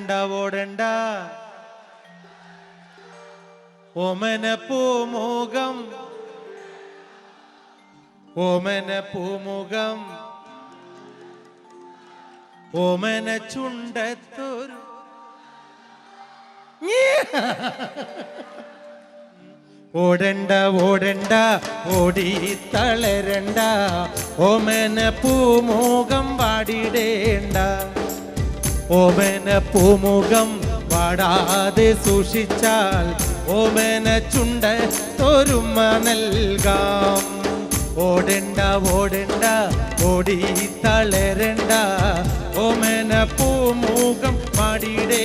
ഓടണ്ട ഓടണ്ട ഓമന പൂമുഖം ഓമന പൂമുഖം ഓമന ചുണ്ടത്തൊരു ഓടണ്ട ഓടണ്ട ഓടി തളരണ്ട ഓമന പൂമുഖം വാടിടേണ്ട ഓമന പൂമുഖം വാടാതെ സൂക്ഷിച്ചാൽ ഓമന ചുണ്ടത്തൊരുമ നൽകാം ഓടണ്ട ഓടണ്ട ഓടി തളരണ്ട ഓമന പൂമുഖം വാടിടേ